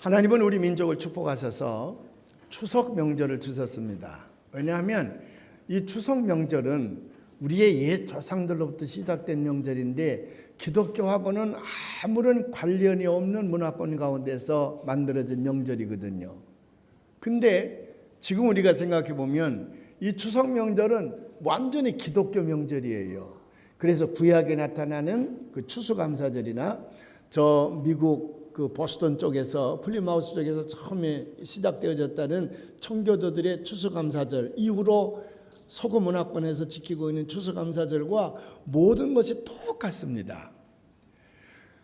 하나님은 우리 민족을 축복하셔서 추석 명절을 주셨습니다. 왜냐하면 이 추석 명절은 우리의 옛 조상들로부터 시작된 명절인데 기독교하고는 아무런 관련이 없는 문화권 가운데서 만들어진 명절이거든요. 근데 지금 우리가 생각해 보면 이 추석 명절은 완전히 기독교 명절이에요. 그래서 구약에 나타나는 그 추수감사절이나 저 미국 그 보스턴 쪽에서 플리마우스 쪽에서 처음에 시작되어졌다는 청교도들의 추수감사절 이후로 서구 문화권에서 지키고 있는 추수감사절과 모든 것이 똑같습니다.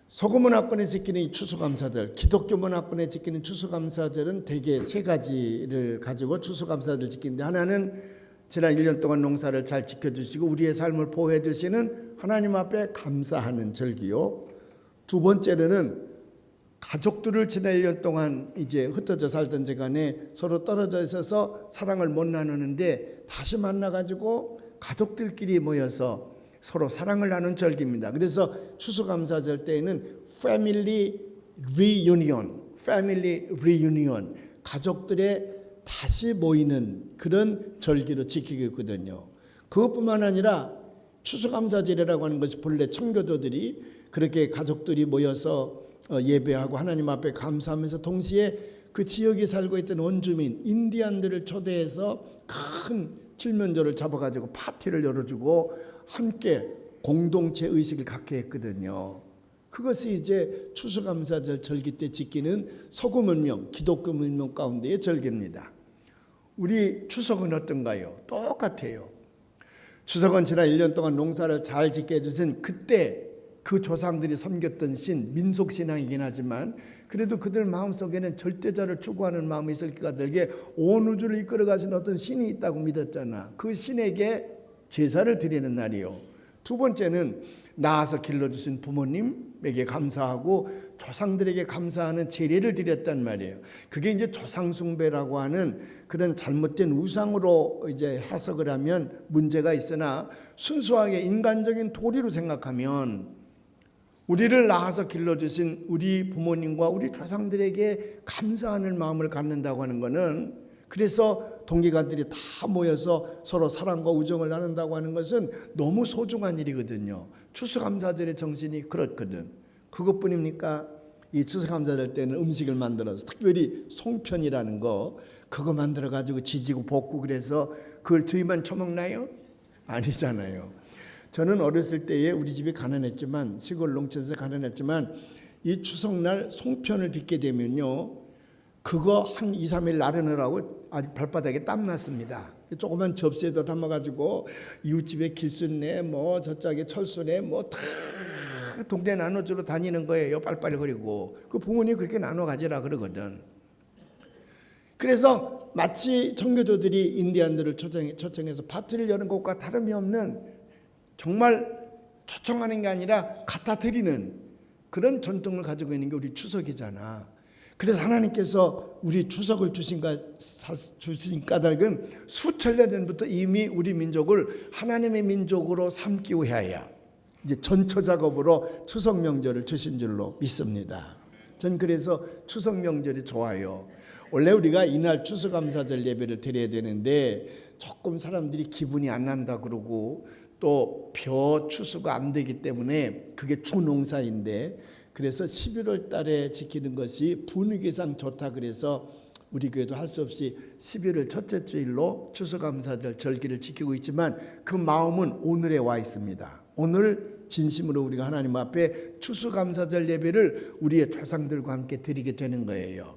서구 문화권에 지키는 이 추수감사절, 기독교 문화권에 지키는 추수감사절은 대개 세 가지를 가지고 추수감사절을 지키는데, 하나는 지난 1년 동안 농사를 잘 지켜주시고 우리의 삶을 보호해 주시는 하나님 앞에 감사하는 절기요. 두 번째는 가족들을 지난 1년 동안 이제 흩어져 살던 시간에 서로 떨어져 있어서 사랑을 못 나누는데 다시 만나가지고 가족들끼리 모여서 서로 사랑을 나누는 절기입니다. 그래서 추수감사절 때에는 패밀리 리유니언, 가족들의 다시 모이는 그런 절기로 지키고 있거든요. 그것뿐만 아니라 추수감사절이라고 하는 것이 본래 청교도들이 그렇게 가족들이 모여서 예배하고 하나님 앞에 감사하면서 동시에 그 지역에 살고 있던 원주민 인디안들을 초대해서 큰 칠면조를 잡아가지고 파티를 열어주고 함께 공동체 의식을 갖게 했거든요. 그것이 이제 추수감사절 절기 때 지키는 서구 문명, 기독교 문명 가운데의 절기입니다. 우리 추석은 어떤가요? 똑같아요. 추석은 지난 1년 동안 농사를 잘 짓게 해주신 그때 그 조상들이 섬겼던 신, 민속신앙이긴 하지만 그래도 그들 마음속에는 절대자를 추구하는 마음이 있을 기가 들게 온 우주를 이끌어 가신 어떤 신이 있다고 믿었잖아. 그 신에게 제사를 드리는 날이요. 두 번째는 낳아서 길러주신 부모님에게 감사하고 조상들에게 감사하는 제례를 드렸단 말이에요. 그게 이제 조상숭배라고 하는 그런 잘못된 우상으로 이제 해석을 하면 문제가 있으나 순수하게 인간적인 도리로 생각하면 우리를 낳아서 길러주신 우리 부모님과 우리 조상들에게 감사하는 마음을 갖는다고 하는 것은, 그래서 동기간들이 다 모여서 서로 사랑과 우정을 나눈다고 하는 것은 너무 소중한 일이거든요. 추수감사절의 정신이 그렇거든. 그것뿐입니까? 이 추수감사절 때는 음식을 만들어서 특별히 송편이라는 거 그거 만들어 가지고 지지고 볶고 그래서 그걸 저희만 처먹나요? 아니잖아요. 저는 어렸을 때에 우리 집이 가난했지만, 시골 농촌에서 가난했지만 이 추석날 송편을 빚게 되면요, 그거 한 2, 3일 나르느라고 아주 발바닥에 땀 났습니다. 조그만 접시에다 담아가지고 이웃집에 길순내 뭐 저짝에 철순내 뭐 다 동네 나눠주러 다니는 거예요. 빨빨거리고. 그 부모님이 그렇게 나눠 가지라 그러거든. 그래서 마치 청교도들이 인디안들을 초청해서 파티를 여는 것과 다름이 없는, 정말 초청하는 게 아니라 갖다 드리는 그런 전통을 가지고 있는 게 우리 추석이잖아. 그래서 하나님께서 우리 추석을 주신 까닭은 수천 년 전부터 이미 우리 민족을 하나님의 민족으로 삼기 위하여 이제 전처 작업으로 추석 명절을 주신 줄로 믿습니다. 전 그래서 추석 명절이 좋아요. 원래 우리가 이날 추수감사절 예배를 드려야 되는데 조금 사람들이 기분이 안 난다 그러고 또 벼 추수가 안 되기 때문에 그게 추농사인데, 그래서 11월 달에 지키는 것이 분위기상 좋다 그래서 우리 교회도 할 수 없이 11월 첫째 주일로 추수감사절 절기를 지키고 있지만 그 마음은 오늘에 와 있습니다. 오늘 진심으로 우리가 하나님 앞에 추수감사절 예배를 우리의 조상들과 함께 드리게 되는 거예요.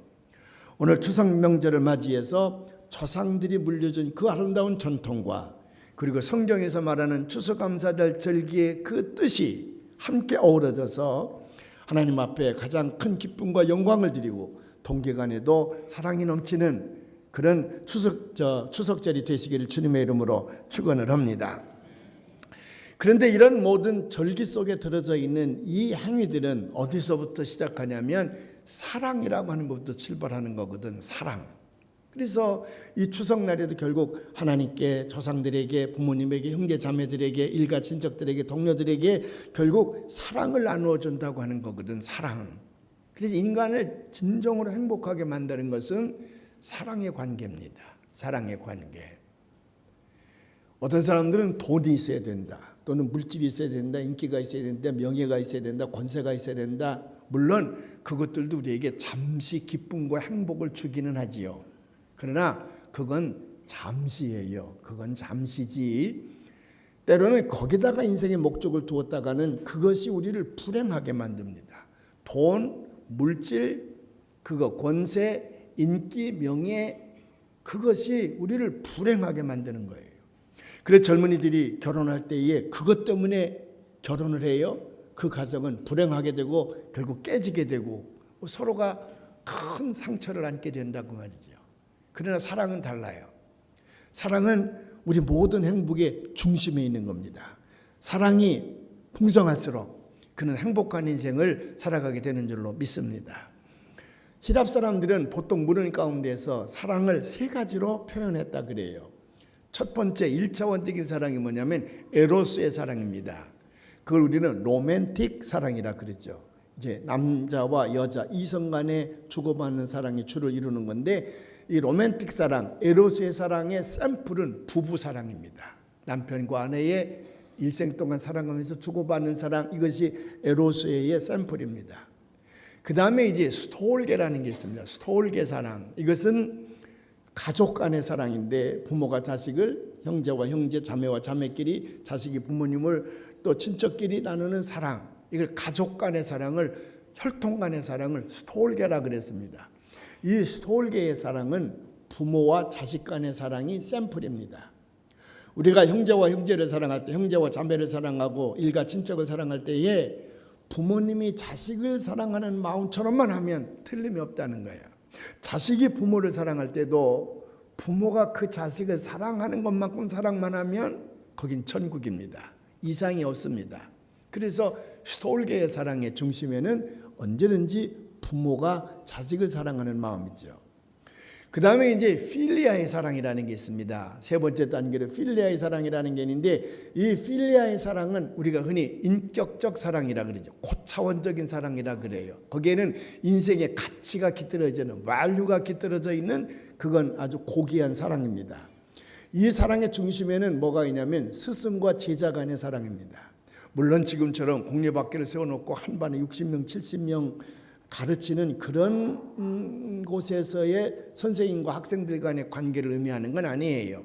오늘 추석 명절을 맞이해서 조상들이 물려준 그 아름다운 전통과 그리고 성경에서 말하는 추수감사절 절기의 그 뜻이 함께 어우러져서 하나님 앞에 가장 큰 기쁨과 영광을 드리고 동기간에도 사랑이 넘치는 그런 추석절이 되시기를 주님의 이름으로 축원을 합니다. 그런데 이런 모든 절기 속에 들어져 있는 이 행위들은 어디서부터 시작하냐면 사랑이라고 하는 것부터 출발하는 거거든. 사랑. 그래서 이 추석날에도 결국 하나님께, 조상들에게, 부모님에게, 형제 자매들에게, 일가 친척들에게, 동료들에게 결국 사랑을 나누어 준다고 하는 거거든. 사랑. 그래서 인간을 진정으로 행복하게 만드는 것은 사랑의 관계입니다. 사랑의 관계. 어떤 사람들은 돈이 있어야 된다, 또는 물질이 있어야 된다, 인기가 있어야 된다, 명예가 있어야 된다, 권세가 있어야 된다. 물론 그것들도 우리에게 잠시 기쁨과 행복을 주기는 하지요. 그러나 그건 잠시예요. 그건 잠시지. 때로는 거기다가 인생의 목적을 두었다가는 그것이 우리를 불행하게 만듭니다. 돈, 물질, 그거 권세, 인기, 명예, 그것이 우리를 불행하게 만드는 거예요. 그래서 젊은이들이 결혼할 때에 그것 때문에 결혼을 해요. 그 가정은 불행하게 되고 결국 깨지게 되고 서로가 큰 상처를 안게 된다고 말이죠. 그러나 사랑은 달라요. 사랑은 우리 모든 행복의 중심에 있는 겁니다. 사랑이 풍성할수록 그는 행복한 인생을 살아가게 되는 줄로 믿습니다. 히랍 사람들은 보통 문헌 가운데서 사랑을 세 가지로 표현했다 그래요. 첫 번째 1차원적인 사랑이 뭐냐면 에로스의 사랑입니다. 그걸 우리는 로맨틱 사랑이라 그랬죠. 이제 남자와 여자 이성 간에 주고받는 사랑이 주를 이루는 건데, 이 로맨틱 사랑, 에로스의 사랑의 샘플은 부부 사랑입니다. 남편과 아내의 일생 동안 사랑하면서 주고받는 사랑, 이것이 에로스의 샘플입니다. 그 다음에 이제 스톨게라는 게 있습니다. 스톨게 사랑, 이것은 가족 간의 사랑인데 부모가 자식을, 형제와 형제, 자매와 자매끼리, 자식이 부모님을, 또 친척끼리 나누는 사랑, 이걸 가족 간의 사랑을, 혈통 간의 사랑을 스톨게라 그랬습니다. 이 스톨게의 사랑은 부모와 자식 간의 사랑이 샘플입니다. 우리가 형제와 형제를 사랑할 때, 형제와 자매를 사랑하고 일가 친척을 사랑할 때에 부모님이 자식을 사랑하는 마음처럼만 하면 틀림이 없다는 거예요. 자식이 부모를 사랑할 때도 부모가 그 자식을 사랑하는 것만큼 사랑만 하면 거긴 천국입니다. 이상이 없습니다. 그래서 스톨게의 사랑의 중심에는 언제든지 부모가 자식을 사랑하는 마음이죠. 그 다음에 이제 필리아의 사랑이라는 게 있습니다. 세 번째 단계로 필리아의 사랑이라는 게 있는데, 이 필리아의 사랑은 우리가 흔히 인격적 사랑이라 그러죠. 고차원적인 사랑이라 그래요. 거기에는 인생의 가치가 깃들어져 있는, 밸류가 깃들어져 있는, 그건 아주 고귀한 사랑입니다. 이 사랑의 중심에는 뭐가 있냐면 스승과 제자 간의 사랑입니다. 물론 지금처럼 공립학교를 세워놓고 한 반에 60명, 70명 가르치는 그런 곳에서의 선생님과 학생들 간의 관계를 의미하는 건 아니에요.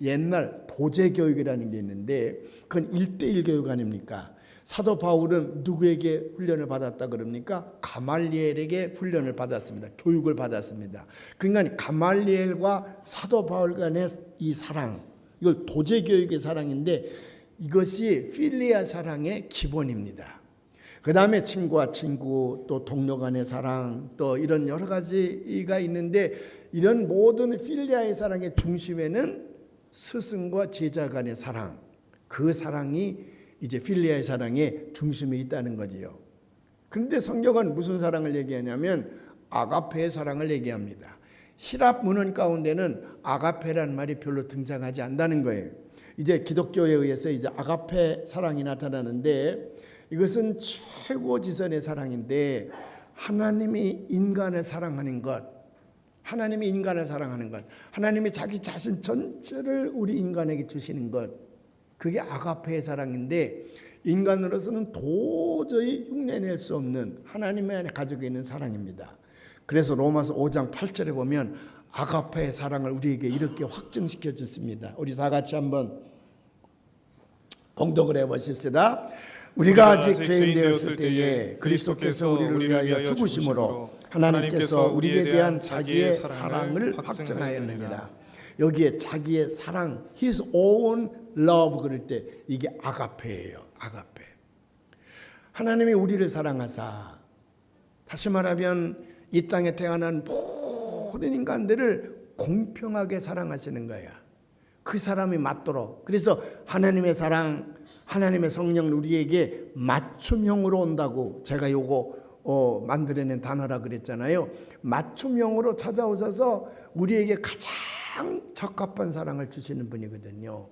옛날 도제교육이라는 게 있는데 그건 1:1 교육 아닙니까? 사도 바울은 누구에게 훈련을 받았다 그럽니까? 가말리엘에게 훈련을 받았습니다. 교육을 받았습니다. 그러니까 가말리엘과 사도 바울 간의 이 사랑, 이걸 도제교육의 사랑인데 이것이 필리아 사랑의 기본입니다. 그 다음에 친구와 친구, 또 동료 간의 사랑, 또 이런 여러 가지가 있는데, 이런 모든 필리아의 사랑의 중심에는 스승과 제자 간의 사랑, 그 사랑이 이제 필리아의 사랑의 중심에 있다는 거지요. 그런데 성경은 무슨 사랑을 얘기하냐면 아가페의 사랑을 얘기합니다. 히랍 문헌 가운데는 아가페라는 말이 별로 등장하지 않는다는 거예요. 이제 기독교에 의해서 이제 아가페 사랑이 나타나는데, 이것은 최고지선의 사랑인데 하나님이 인간을 사랑하는 것, 하나님이 인간을 사랑하는 것, 하나님이 자기 자신 전체를 우리 인간에게 주시는 것, 그게 아가페의 사랑인데 인간으로서는 도저히 흉내낼 수 없는 하나님의 안에 가지고 있는 사랑입니다. 그래서 로마서 5장 8절에 보면 아가페의 사랑을 우리에게 이렇게 확증시켜 줬습니다. 우리 다 같이 한번 봉독을 해보십시다. 우리가 아직 죄인 되었을 때에 그리스도께서 우리를 위하여 죽으심으로 하나님께서 우리에 대한 자기의 사랑을 확증하였느니라. 여기에 자기의 사랑, His own love 그럴 때 이게 아가페예요. 아가페. 하나님이 우리를 사랑하사, 다시 말하면 이 땅에 태어난 모든 인간들을 공평하게 사랑하시는 거야. 그 사람이 맞도록. 그래서 하나님의 사랑, 하나님의 성령 우리에게 맞춤형으로 온다고 제가 요거 만들어낸 단어라 그랬잖아요. 맞춤형으로 찾아오셔서 우리에게 가장 적합한 사랑을 주시는 분이거든요.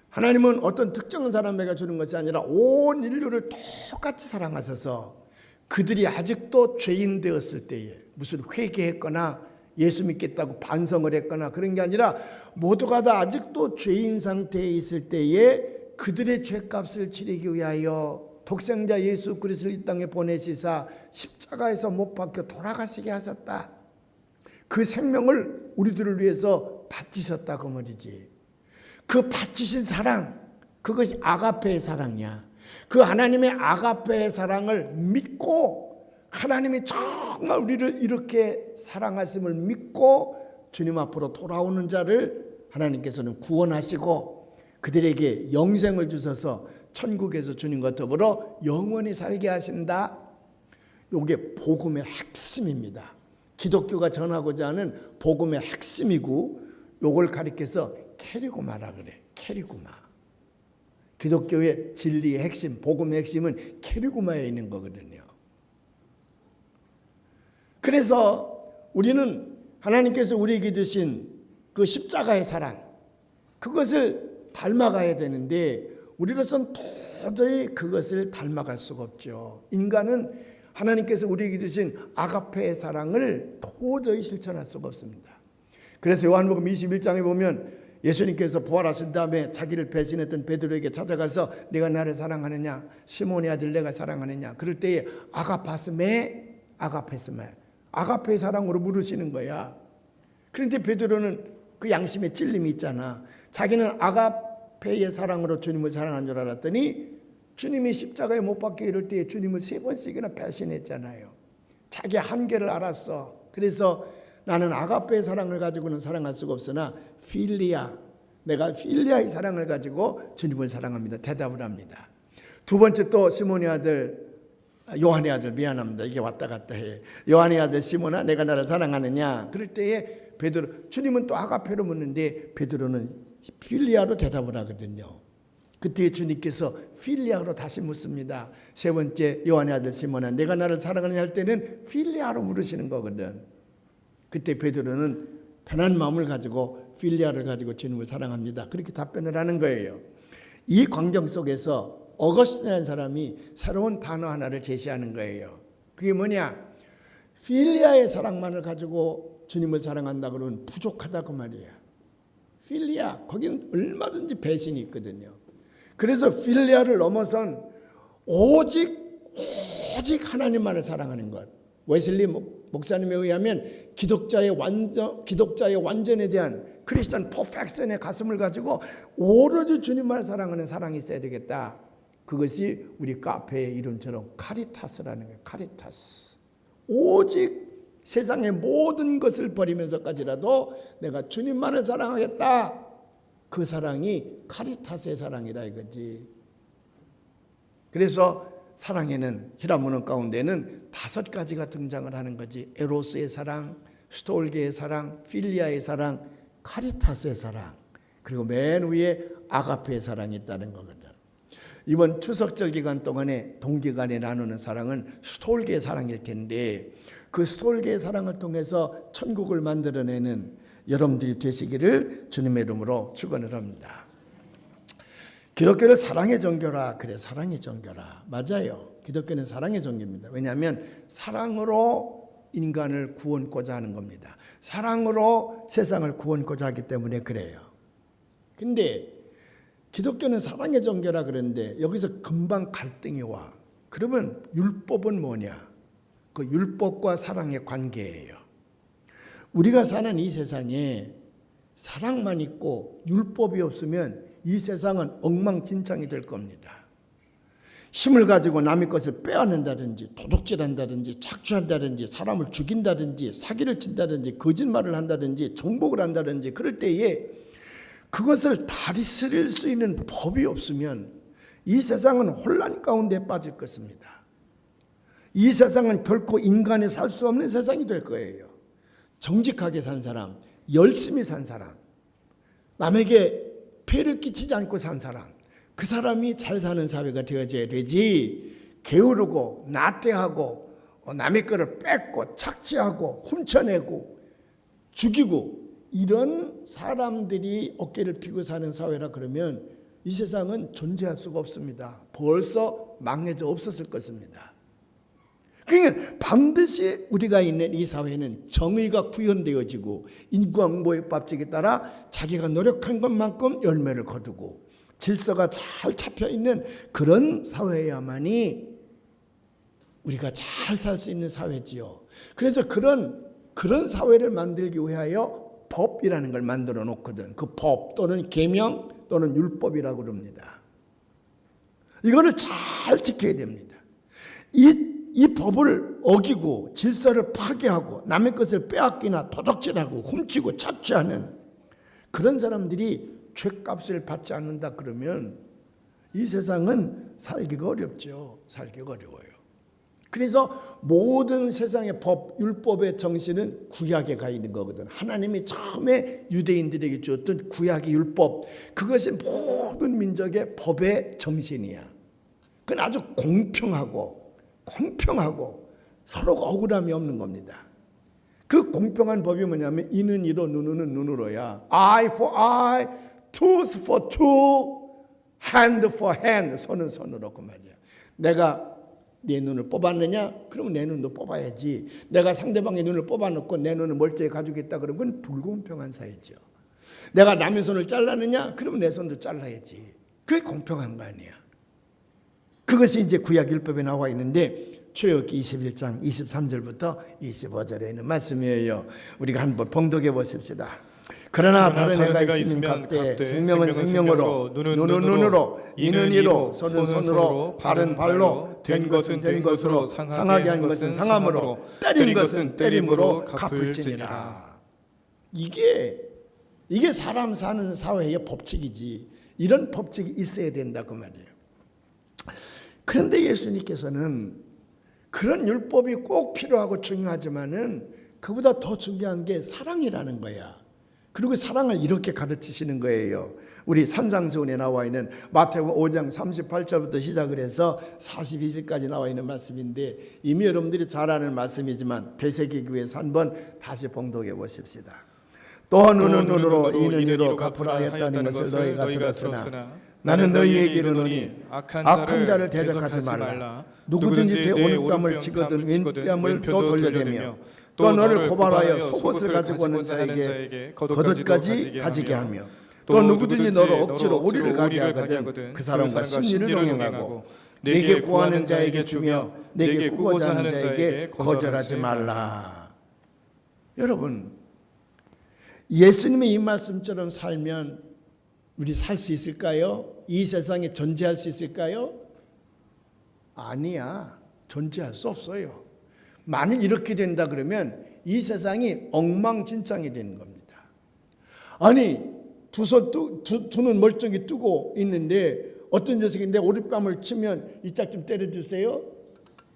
하나님은 어떤 특정한 사람에게 주는 것이 아니라 온 인류를 똑같이 사랑하셔서 그들이 아직도 죄인 되었을 때에 무슨 회개했거나 예수 믿겠다고 반성을 했거나 그런 게 아니라 모두가 다 아직도 죄인 상태에 있을 때에 그들의 죄값을 치르기 위하여 독생자 예수 그리스도를 이 땅에 보내시사 십자가에서 못 박혀 돌아가시게 하셨다. 그 생명을 우리들을 위해서 바치셨다 그 말이지. 그 바치신 사랑, 그것이 아가페의 사랑이야. 그 하나님의 아가페의 사랑을 믿고 하나님이 정말 우리를 이렇게 사랑하심을 믿고 주님 앞으로 돌아오는 자를 하나님께서는 구원하시고 그들에게 영생을 주셔서 천국에서 주님과 더불어 영원히 살게 하신다. 이게 복음의 핵심입니다. 기독교가 전하고자 하는 복음의 핵심이고 이걸 가리켜서 캐리고마라 그래. 캐리고마. 기독교의 진리의 핵심, 복음의 핵심은 캐리고마에 있는 거거든요. 그래서 우리는 하나님께서 우리에게 주신 그 십자가의 사랑, 그것을 닮아가야 되는데 우리로서는 도저히 그것을 닮아갈 수가 없죠. 인간은 하나님께서 우리에게 주신 아가페의 사랑을 도저히 실천할 수가 없습니다. 그래서 요한복음 21장에 보면 예수님께서 부활하신 다음에 자기를 배신했던 베드로에게 찾아가서 네가 나를 사랑하느냐, 시몬의 아들 내가 사랑하느냐, 그럴 때에 아가파스메, 아가페의 사랑으로 물으시는 거야. 그런데 베드로는 그 양심에 찔림이 있잖아. 자기는 아가페의 사랑으로 주님을 사랑한 줄 알았더니 주님이 십자가에 못 박혀 이럴 때에 주님을 3번씩이나 배신했잖아요. 자기 한계를 알았어. 그래서 나는 아가페의 사랑을 가지고는 사랑할 수가 없으나 필리아, 내가 필리아의 사랑을 가지고 주님을 사랑합니다. 대답을 합니다. 두 번째 또 시몬의 아들, 요한의 아들, 미안합니다. 이게 왔다 갔다 해. 요한의 아들 시몬아, 내가 나를 사랑하느냐? 그럴 때에 베드로, 주님은 또 아가페로 묻는데 베드로는 필리아로 대답을 하거든요. 그때 주님께서 필리아로 다시 묻습니다. 세 번째 요한의 아들 시몬아, 내가 나를 사랑하느냐 할 때는 필리아로 물으시는 거거든. 그때 베드로는 편한 마음을 가지고 필리아를 가지고 주님을 사랑합니다. 그렇게 답변을 하는 거예요. 이 광경 속에서 어거스틴이라는 사람이 새로운 단어 하나를 제시하는 거예요. 그게 뭐냐? 필리아의 사랑만을 가지고 주님을 사랑한다 그러면 부족하다 그 말이야. 필리아, 거기는 얼마든지 배신이 있거든요. 그래서 필리아를 넘어선 오직 하나님만을 사랑하는 것. 웨슬리 목사님에 의하면 기독자의 완전에 대한 크리스천 퍼펙션의 가슴을 가지고 오로지 주님만을 사랑하는 사랑이 있어야 되겠다. 그것이 우리 카페의 이름처럼 카리타스라는 거예요. 카리타스. 오직 세상의 모든 것을 버리면서까지라도 내가 주님만을 사랑하겠다. 그 사랑이 카리타스의 사랑이라 이거지. 그래서 사랑에는 히람 문헌 가운데는 5가지가 등장을 하는 거지. 에로스의 사랑, 스톨게의 사랑, 필리아의 사랑, 카리타스의 사랑, 그리고 맨 위에 아가페의 사랑이 있다는 거거든. 이번 추석절 기간 동안에 동기간에 나누는 사랑은 스톨게의 사랑일 텐데 그 스톨게의 사랑을 통해서 천국을 만들어내는 여러분들이 되시기를 주님의 이름으로 축원을 합니다. 기독교를 사랑의 종교라. 그래, 사랑의 종교라. 맞아요. 기독교는 사랑의 종교입니다. 왜냐하면 사랑으로 인간을 구원코자 하는 겁니다. 사랑으로 세상을 구원코자 하기 때문에 그래요. 근데 기독교는 사랑의 종교라 그러는데 여기서 금방 갈등이 와. 그러면 율법은 뭐냐? 그 율법과 사랑의 관계예요. 우리가 사는 이 세상에 사랑만 있고 율법이 없으면 이 세상은 엉망진창이 될 겁니다. 힘을 가지고 남의 것을 빼앗는다든지 도둑질한다든지 착취한다든지 사람을 죽인다든지 사기를 친다든지 거짓말을 한다든지 정복을 한다든지 그럴 때에 그것을 다스릴 수 있는 법이 없으면 이 세상은 혼란 가운데 빠질 것입니다. 이 세상은 결코 인간이 살 수 없는 세상이 될 거예요. 정직하게 산 사람, 열심히 산 사람, 남에게 폐를 끼치지 않고 산 사람, 그 사람이 잘 사는 사회가 되어져야 되지. 게으르고 나태하고 남의 거를 뺏고 착취하고 훔쳐내고 죽이고 이런 사람들이 어깨를 피고 사는 사회라 그러면 이 세상은 존재할 수가 없습니다. 벌써 망해져 없었을 것입니다. 그러니까 반드시 우리가 있는 이 사회는 정의가 구현되어지고 인과응보의 법칙에 따라 자기가 노력한 것만큼 열매를 거두고 질서가 잘 잡혀있는 그런 사회야만이 우리가 잘 살 수 있는 사회지요. 그래서 그런 사회를 만들기 위하여 법이라는 걸 만들어 놓거든. 그 법 또는 계명 또는 율법이라고 그럽니다. 이거를 잘 지켜야 됩니다. 이 법을 어기고 질서를 파괴하고 남의 것을 빼앗기나 도둑질하고 훔치고 착취하는 그런 사람들이 죄값을 받지 않는다 그러면 이 세상은 살기가 어렵죠. 살기가 어려워요. 그래서 모든 세상의 법, 율법의 정신은 구약에 가 있는 거거든. 하나님이 처음에 유대인들에게 주었던 구약의 율법, 그것이 모든 민족의 법의 정신이야. 그건 아주 공평하고 서로가 억울함이 없는 겁니다. 그 공평한 법이 뭐냐면 이는 이로 눈은 눈으로야. Eye for eye, tooth for tooth, hand for hand. 손은 손으로 그 말이야. 내가 내 눈을 뽑았느냐? 그러면 내 눈도 뽑아야지. 내가 상대방의 눈을 뽑아놓고 내 눈을 멀쩡히 가지고 있다 그러면 그건 불공평한 사회죠. 내가 남의 손을 잘랐느냐? 그러면 내 손도 잘라야지. 그게 공평한 거 아니야. 그것이 이제 구약율법에 나와 있는데 출애굽기 21장 23절부터 25절에 있는 말씀이에요. 우리가 한번 봉독해 보십시다. 그러나 다른 애가 있으면 각대 생명은 생명으로 눈은 눈으로 이는 이로 손은 손으로 발은 발로 된 것은 된 것으로 상하게 한 것은 상함으로 때린 것은 때림으로 갚을지니라. 이게 사람 사는 사회의 법칙이지. 이런 법칙이 있어야 된다 그 말이에요. 그런데 예수님께서는 그런 율법이 꼭 필요하고 중요하지만은 그보다 더 중요한 게 사랑이라는 거야. 그리고 사랑을 이렇게 가르치시는 거예요. 우리 산상수훈에 나와 있는 마태복음 5장 38절부터 시작을 해서 42절까지 나와 있는 말씀인데 이미 여러분들이 잘 아는 말씀이지만 되새기기위해서 한번 다시 봉독해 보십시다. 또 눈은 눈으로 이는 이로 갚으라 했다는 것을 너희가 들었으나 나는 너희에게 이르노니 악한 자를 대적하지 말라. 누구든지 내 오른뺨을 치거든 왼뺨을 또 돌려대며 또 너를 고발하여 속옷을 가지고 오는 자에게 겉옷까지 가지게 하며 또 누구든지 너를 억지로 오리를 가게 하거든 그 사람과 심리를 동행하고 내게 구하는 자에게 주며 내게 구고자 하는 자에게 거절하지 말라. 여러분, 예수님의 이 말씀처럼 살면 우리 살 수 있을까요? 이 세상에 존재할 수 있을까요? 아니야. 존재할 수 없어요. 만일 이렇게 된다 그러면 이 세상이 엉망진창이 되는 겁니다. 아니 두 눈 멀쩡히 뜨고 있는데 어떤 녀석이 내 오랫밤을 치면 이 짝 좀 때려주세요.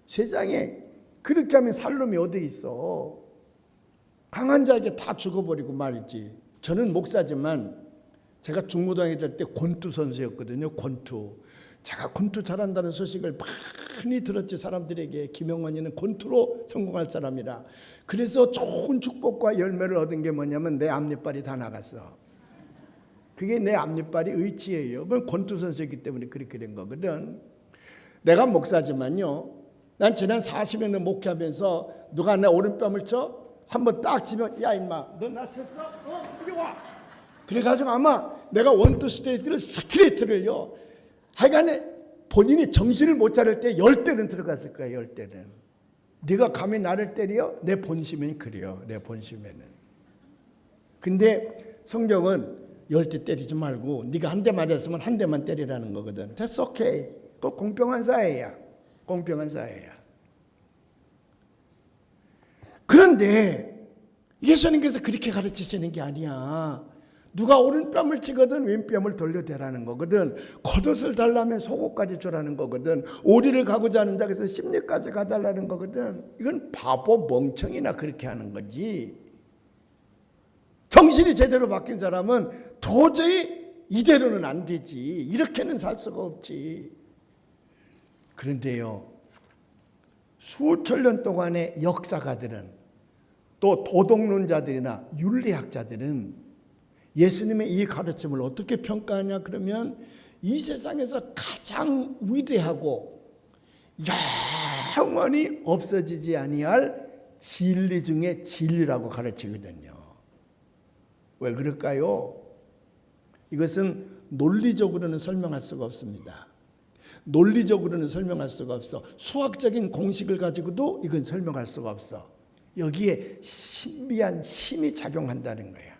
세상에 그렇게 하면 살 놈이 어디 있어. 강한 자에게 다 죽어버리고 말이지. 저는 목사지만 제가 중고등학교 다닐 때 권투 선수였거든요. 권투. 제가 권투 잘한다는 소식을 많이 들었지. 사람들에게. 김영환이는 권투로 성공할 사람이라. 그래서 좋은 축복과 열매를 얻은 게 뭐냐면 내 앞니빨이 다 나갔어. 그게 내 앞니빨이 의치예요. 그건 권투 선수였기 때문에 그렇게 된 거거든. 내가 목사지만요. 난 지난 40여 년 목회하면서 누가 내 오른뺨을 쳐? 한번 딱 치면 야 임마 너 나 쳤어? 이리 와. 그래가지고 아마 내가 원투 스트레이트를요. 하여간에 본인이 정신을 못 차릴 때 10대는 들어갔을 거야. 10대는. 네가 감히 나를 때려? 내 본심은 그래요. 내 본심에는. 근데 성경은 10대 때리지 말고 네가 한 대 맞았으면 한 대만 때리라는 거거든. That's okay. 그 공평한 사회야. 공평한 사회야. 그런데 예수님께서 그렇게 가르치시는 게 아니야. 누가 오른뺨을 치거든 왼뺨을 돌려대라는 거거든. 겉옷을 달라면 속옷까지 주라는 거거든. 오리를 가고자 하는 자에서 심리까지 가달라는 거거든. 이건 바보 멍청이나 그렇게 하는 거지. 정신이 제대로 바뀐 사람은 도저히 이대로는 안 되지. 이렇게는 살 수가 없지. 그런데요, 수천 년 동안의 역사가들은 또 도덕론자들이나 윤리학자들은 예수님의 이 가르침을 어떻게 평가하냐 그러면 이 세상에서 가장 위대하고 영원히 없어지지 아니할 진리 중에 진리라고 가르치거든요. 왜 그럴까요? 이것은 논리적으로는 설명할 수가 없습니다. 논리적으로는 설명할 수가 없어. 수학적인 공식을 가지고도 이건 설명할 수가 없어. 여기에 신비한 힘이 작용한다는 거야.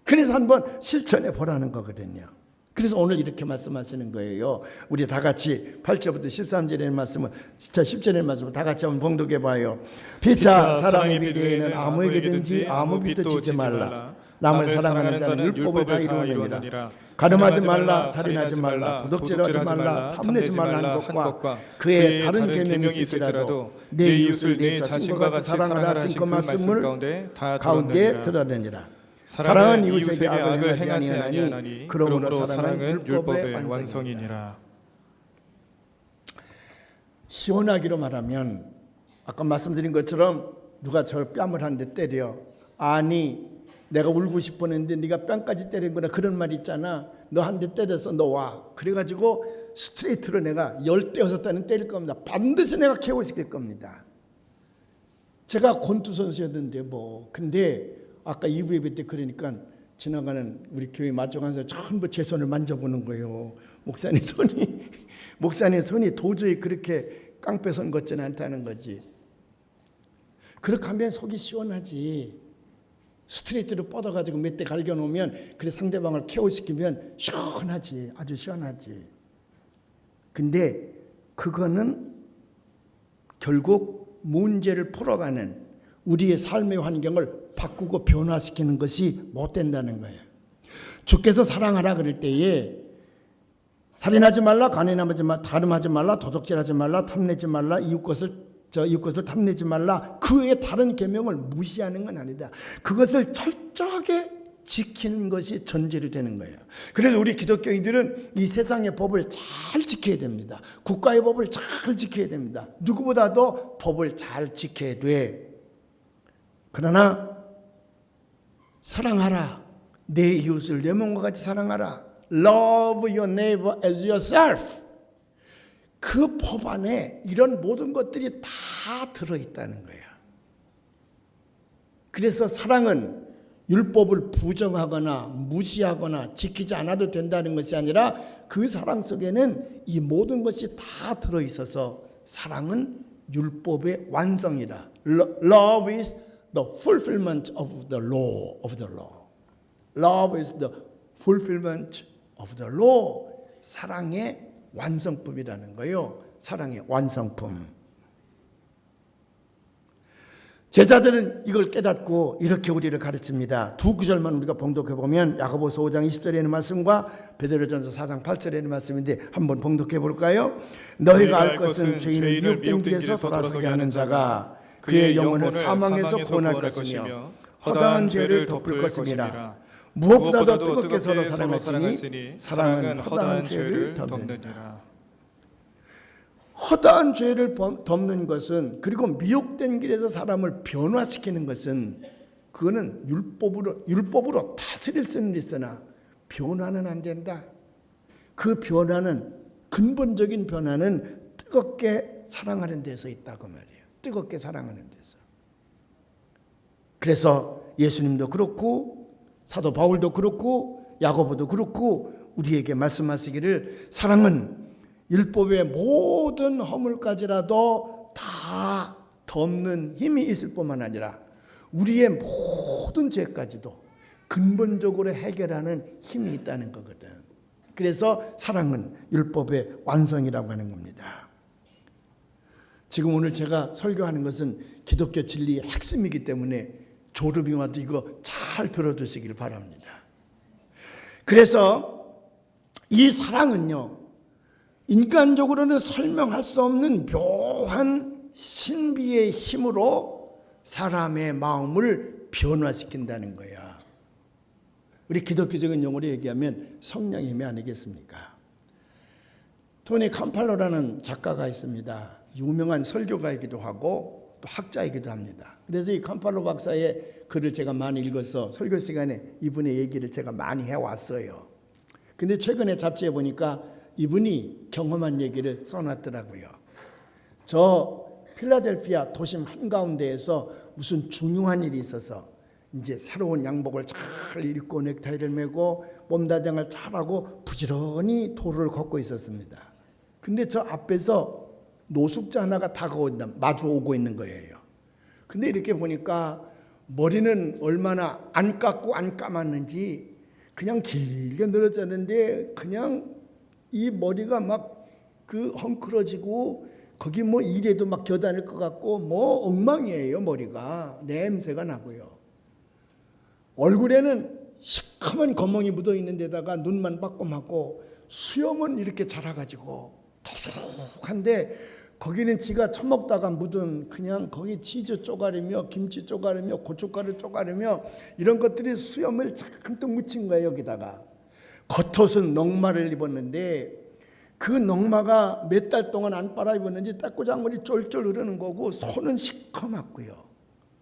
그래서 한번 실천해 보라는 거거든요. 그래서 오늘 이렇게 말씀하시는 거예요. 우리 다 같이 8절부터 13절의 말씀을, 10절의 말씀을 다 같이 한번 봉독해 봐요. 피차 사랑의 비례에는 아무에게든지 아무 빚도 지지 말라. 남을 사랑하는 자는 율법을 다 이루느니라. 가늠하지 말라, 살인하지 말라, 도둑질하지 말라, 탐내지 말라 하는 것과 그의 다른 계명이 있을지라도 내 이웃을 내 자신과 같이 사랑하라 하신 그 말씀을 가운데 들어내니라. 사랑은 이웃에게 악을 행하지 아니하나니 그러므로 사랑은 율법의 완성이니라. 시원하기로 말하면 아까 말씀드린 것처럼 누가 저를 뺨을 한 대 때려. 아니 내가 울고 싶었는데 네가 뺨까지 때린 거나 그런 말 있잖아. 너 한 대 때려서 너 와. 그래가지고 스트레이트로 내가 10대6대는 때릴 겁니다. 반드시 내가 KO시킬 겁니다. 제가 권투 선수였는데 뭐. 근데 아까 2부 예배 때 그러니까 지나가는 우리 교회 마주간사 전부 제 손을 만져보는 거예요. 목사님 손이 도저히 그렇게 깡패손 같지는 않다는 거지. 그렇게 하면 속이 시원하지. 스트레이트로 뻗어가지고 몇 대 갈겨놓으면 그래 상대방을 KO시키면 시원하지. 아주 시원하지. 근데 그거는 결국 문제를 풀어가는 우리의 삶의 환경을 바꾸고 변화시키는 것이 못 된다는 거예요. 주께서 사랑하라 그럴 때에 살인하지 말라, 간음하지 말라, 다름하지 말라, 도둑질하지 말라, 탐내지 말라, 이웃 것을 탐내지 말라. 그의 다른 계명을 무시하는 건 아니다. 그것을 철저하게 지키는 것이 전제로 되는 거예요. 그래서 우리 기독교인들은 이 세상의 법을 잘 지켜야 됩니다. 국가의 법을 잘 지켜야 됩니다. 누구보다도 법을 잘 지켜야 돼. 그러나 사랑하라. 내 이웃을 내 몸과 같이 사랑하라. Love your neighbor as yourself. 그 법 안에 이런 모든 것들이 다 들어있다는 거예요. 그래서 사랑은 율법을 부정하거나 무시하거나 지키지 않아도 된다는 것이 아니라 그 사랑 속에는 이 모든 것이 다 들어있어서 사랑은 율법의 완성이라. Love is the fulfillment of the law. Love is the fulfillment of the law. 사랑의 완성품이라는 거예요. 사랑의 완성품. 제자들은 이걸 깨닫고 이렇게 우리를 가르칩니다. 두 구절만 우리가 봉독해 보면 야고보서 5장 20절에 있는 말씀과 베드로전서 4장 8절에 있는 말씀인데 한번 봉독해 볼까요? 너희가 알 것은 죄인을 미혹된 길에서 돌아서게 하는 자가 그의 영혼을 사망에서 구원할 것이며 허다한 죄를 덮을 것이니라. 무엇보다도 뜨겁게 서로 사랑할지니 사랑은 허다한 죄를 덮느니라. 허다한 죄를 덮는 것은, 그리고 미혹된 길에서 사람을 변화시키는 것은, 그거는 율법으로 다스릴 수는 있으나 변화는 안 된다. 그 변화는, 근본적인 변화는 뜨겁게 사랑하는 데서 있다고 말이에요. 뜨겁게 사랑하는 데서. 그래서 예수님도 그렇고 사도 바울도 그렇고 야고보도 그렇고 우리에게 말씀하시기를 사랑은 율법의 모든 허물까지라도 다 덮는 힘이 있을 뿐만 아니라 우리의 모든 죄까지도 근본적으로 해결하는 힘이 있다는 거거든. 그래서 사랑은 율법의 완성이라고 하는 겁니다. 지금 오늘 제가 설교하는 것은 기독교 진리의 핵심이기 때문에 졸음이 와도 이거 잘 들어두시길 바랍니다. 그래서 이 사랑은요, 인간적으로는 설명할 수 없는 묘한 신비의 힘으로 사람의 마음을 변화시킨다는 거야. 우리 기독교적인 용어로 얘기하면 성령의 힘이 아니겠습니까? 토니 캄팔로라는 작가가 있습니다. 유명한 설교가이기도 하고 또 학자이기도 합니다. 그래서 이 캄팔로 박사의 글을 제가 많이 읽어서 설교 시간에 이분의 얘기를 제가 많이 해왔어요. 근데 최근에 잡지에 보니까 이분이 경험한 얘기를 써놨더라고요. 저 필라델피아 도심 한가운데에서 무슨 중요한 일이 있어서 이제 새로운 양복을 잘 입고 넥타이를 메고 몸다정을 잘하고 부지런히 도로를 걷고 있었습니다. 근데 저 앞에서 노숙자 하나가 다가온다, 마주오고 있는 거예요. 근데 이렇게 보니까 머리는 얼마나 안 깎고 안 감았는지 그냥 길게 늘어졌는데 그냥 이 머리가 막 그 헝클어지고 거기 뭐 이래도 막 겨다닐 것 같고 뭐 엉망이에요. 머리가 냄새가 나고요. 얼굴에는 시커먼 거멍이 묻어 있는 데다가 눈만 빠꼼하고 수염은 이렇게 자라가지고 더덕한데 거기는 지가 처먹다가 묻은 그냥 거기 치즈 쪼가리며 김치 쪼가리며 고춧가루 쪼가리며 이런 것들이 수염을 잔뜩 묻힌 거예요. 여기다가 겉옷은 넉마를 입었는데 그 넉마가 몇 달 동안 안 빨아 입었는지 떼꼬장물이 쫄쫄 흐르는 거고 손은 시커멓고요.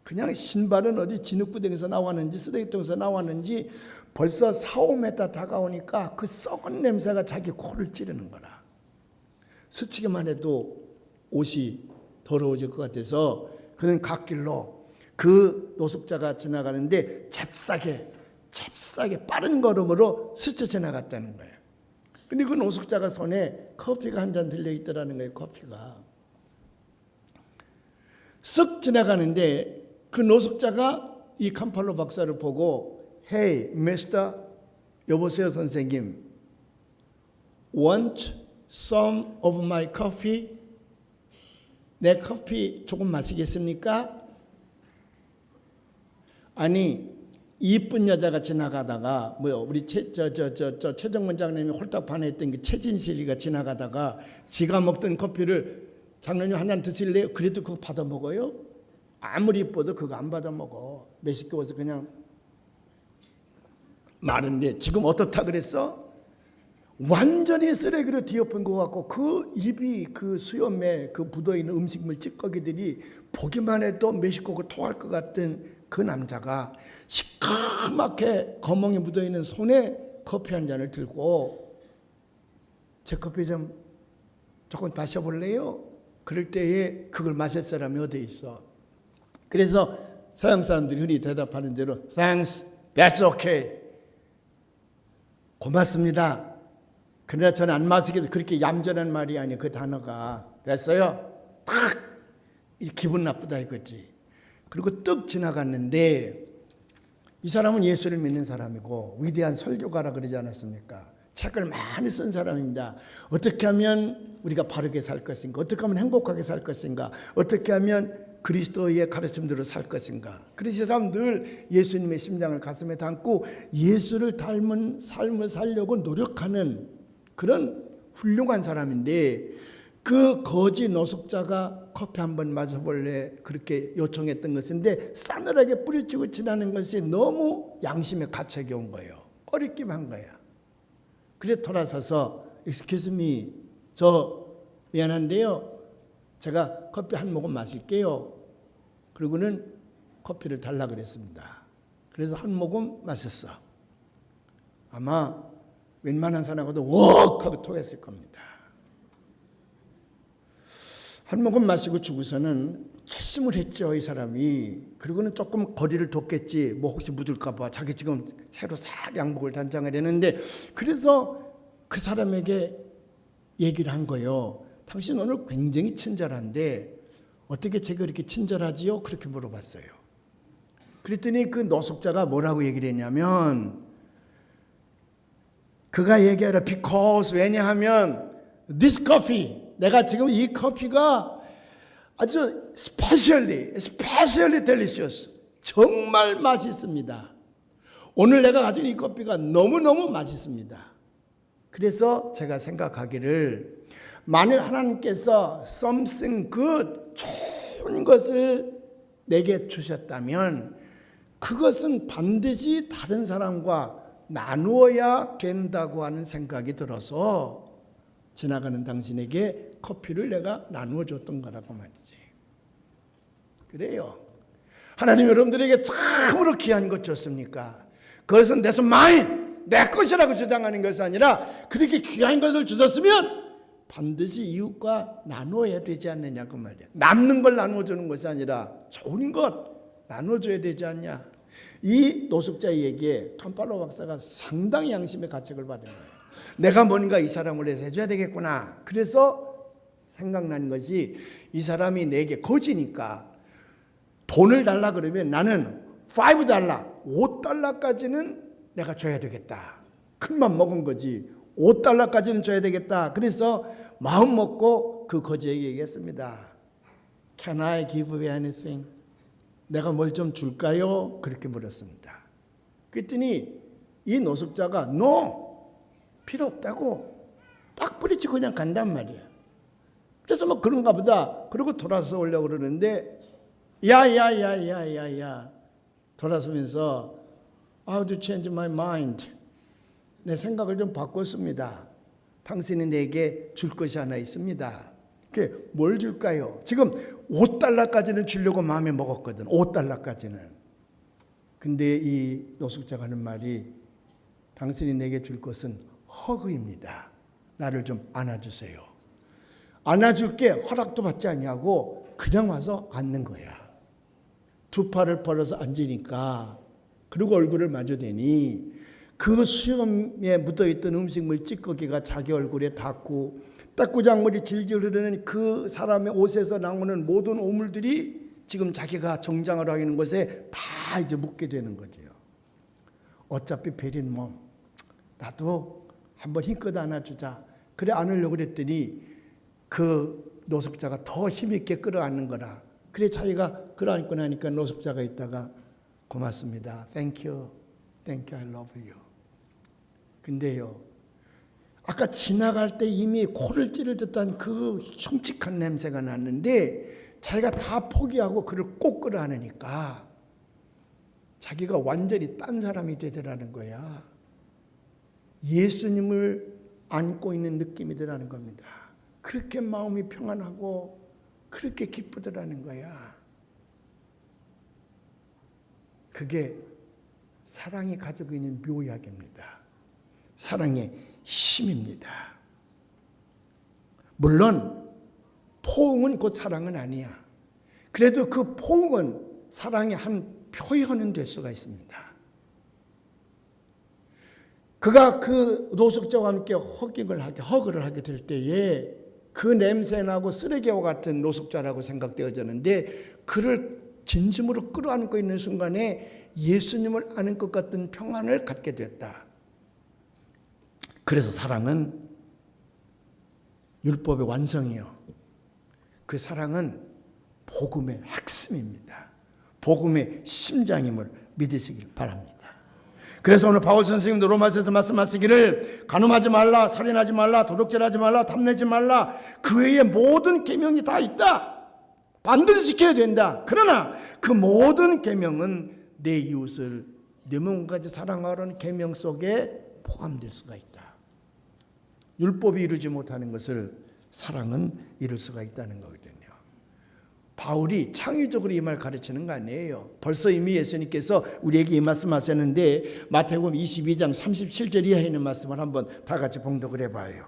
그냥 신발은 어디 진흙구덩이에서 나왔는지 쓰레기통에서 나왔는지 벌써 4-5m 다가오니까 그 썩은 냄새가 자기 코를 찌르는 거라. 스치기만 해도 옷이 더러워질 것 같아서 그는 갓길로 그 노숙자가 지나가는데 잽싸게 빠른 걸음으로 스쳐 지나갔다는 거예요. 근데 그 노숙자가 손에 커피가 한 잔 들려있더라는 거예요. 커피가 쓱 지나가는데 그 노숙자가 이 캄팔로 박사를 보고 Hey, Mr. 여보세요 선생님, want some of my coffee? 내 커피 조금 마시겠습니까? 아니 이쁜 여자가 지나가다가 우리 최정문 장로님이 홀딱 반했던 그 최진실이가 지나가다가 지가 먹던 커피를 장로님 한 잔 드실래요? 그래도 그거 받아 먹어요? 아무리 이뻐도 그거 안 받아 먹어. 매식겨워서 그냥 마른데 지금 어떻다 그랬어? 완전히 쓰레기로 뒤엎은 것 같고 그 입이 그 수염에 그 묻어있는 음식물 찌꺼기들이 보기만 해도 매식고고 토할 것 같은 그 남자가 시커멓게 거멍이 묻어있는 손에 커피 한 잔을 들고 제 커피 좀 조금 마셔볼래요? 그럴 때에 그걸 마실 사람이 어디 있어? 그래서 서양 사람들이 흔히 대답하는 대로 Thanks, that's okay. 고맙습니다. 그러나 저는 안 마시기도 그렇게 얌전한 말이 아니에요. 그 단어가 됐어요. 탁 기분 나쁘다 이거지. 그리고 뚝 지나갔는데 이 사람은 예수를 믿는 사람이고 위대한 설교가라 그러지 않았습니까? 책을 많이 쓴 사람입니다. 어떻게 하면 우리가 바르게 살 것인가? 어떻게 하면 행복하게 살 것인가? 어떻게 하면 그리스도의 가르침대로 살 것인가? 그래서 이 사람 늘 예수님의 심장을 가슴에 담고 예수를 닮은 삶을 살려고 노력하는 그런 훌륭한 사람인데 그 거지 노숙자가 커피 한번 마셔볼래 그렇게 요청했던 것인데 싸늘하게 뿌리치고 지나는 것이 너무 양심에 가책이 온 거예요. 꺼리낌한 거야. 그래 돌아서서 Excuse me, 저 미안한데요. 제가 커피 한 모금 마실게요. 그리고는 커피를 달라 그랬습니다. 그래서 한 모금 마셨어. 아마 웬만한 사람하고도 웍 하고 토했을 겁니다. 한 모금 마시고 죽고서는 결심을 했죠, 이 사람이. 그리고는 조금 거리를 뒀겠지. 뭐 혹시 묻을까 봐. 자기 지금 새로 싹 양복을 단장을 했는데 그래서 그 사람에게 얘기를 한 거예요. 당신 오늘 굉장히 친절한데 어떻게 제가 그렇게 친절하지요? 그렇게 물어봤어요. 그랬더니 그 노숙자가 뭐라고 얘기를 했냐면 그가 얘기하라 because 왜냐하면 this coffee 내가 지금 이 커피가 아주 specially delicious 정말 맛있습니다. 오늘 내가 가진 이 커피가 너무너무 맛있습니다. 그래서 제가 생각하기를 만일 하나님께서 something good 좋은 것을 내게 주셨다면 그것은 반드시 다른 사람과 나누어야 된다고 하는 생각이 들어서 지나가는 당신에게 커피를 내가 나누어 줬던 거라고 말이지. 그래요. 하나님 여러분들에게 참으로 귀한 것 줬습니까? 그것은 that's mine. 내 것이라고 주장하는 것이 아니라 그렇게 귀한 것을 주셨으면 반드시 이웃과 나눠야 되지 않느냐 그 말이야. 남는 걸 나눠주는 것이 아니라 좋은 것 나눠줘야 되지 않냐. 이 노숙자에게 톰팔로 박사가 상당히 양심의 가책을 받은 거예요. 내가 뭔가 이 사람을 위해서 해줘야 되겠구나. 그래서 생각난 것이 이 사람이 내게 거지니까 돈을 달라 그러면 나는 $5, $5까지는 내가 줘야 되겠다. 큰맘 먹은 거지. $5까지는 줘야 되겠다. 그래서 마음 먹고 그 거지에게 얘기했습니다. Can I give you anything? 내가 뭘 좀 줄까요? 그렇게 물었습니다. 그랬더니 이 노숙자가 No! 필요 없다고 딱 뿌리치고 그냥 간단 말이야. 그래서 뭐 그런가 보다. 그러고 돌아서 오려고 그러는데 야야야야야야 돌아서면서 How to change my mind? 내 생각을 좀 바꿨습니다. 당신이 내게 줄 것이 하나 있습니다. 그게 뭘 줄까요? 지금 $5까지는 주려고 마음에 먹었거든. $5까지는. 근데 이 노숙자가 하는 말이 당신이 내게 줄 것은 허그입니다. 나를 좀 안아주세요. 안아줄게 허락도 받지 않냐고 그냥 와서 앉는 거야. 두 팔을 벌어서 앉으니까 그리고 얼굴을 마주대니 그 수염에 묻어있던 음식물 찌꺼기가 자기 얼굴에 닿고 떼꾸장물이 질질 흐르는 그 사람의 옷에서 나오는 모든 오물들이 지금 자기가 정장을 하는 곳에 다 이제 묻게 되는 거죠. 어차피 베린 몸 나도 한번 힘껏 안아주자. 그래 안으려고 그랬더니 그 노숙자가 더 힘있게 끌어안는 거라. 그래 자기가 끌어안고 나니까 노숙자가 있다가 고맙습니다. Thank you. Thank you. I love you. 근데요. 아까 지나갈 때 이미 코를 찌를 듯한 그 흉측한 냄새가 났는데 자기가 다 포기하고 그를 꼭 끌어안으니까 자기가 완전히 딴 사람이 되더라는 거야. 예수님을 안고 있는 느낌이 더라는 겁니다. 그렇게 마음이 평안하고 그렇게 기쁘더라는 거야. 그게 사랑이 가지고 있는 묘약입니다. 사랑의 힘입니다. 물론 포옹은 곧 사랑은 아니야. 그래도 그 포옹은 사랑의 한 표현은 될 수가 있습니다. 그가 그 노숙자와 함께 허그를 하게 될 때에 그 냄새나고 쓰레기와 같은 노숙자라고 생각되어졌는데 그를 진심으로 끌어안고 있는 순간에 예수님을 아는 것 같은 평안을 갖게 됐다. 그래서 사랑은 율법의 완성이요. 그 사랑은 복음의 핵심입니다. 복음의 심장임을 믿으시길 바랍니다. 그래서 오늘 바울 선생님도 로마서에서 말씀하시기를 간음하지 말라, 살인하지 말라, 도둑질하지 말라, 탐내지 말라. 그 외에 모든 계명이 다 있다. 반드시 지켜야 된다. 그러나 그 모든 계명은 내 이웃을 내 몸까지 사랑하라는 계명 속에 포함될 수가 있다. 율법이 이루지 못하는 것을 사랑은 이룰 수가 있다는 거거든요. 바울이 창의적으로 이 말 가르치는 거 아니에요. 벌써 이미 예수님께서 우리에게 이 말씀하셨는데 마태복음 22장 37절 이하에 있는 말씀을 한번 다 같이 봉독을 해봐요.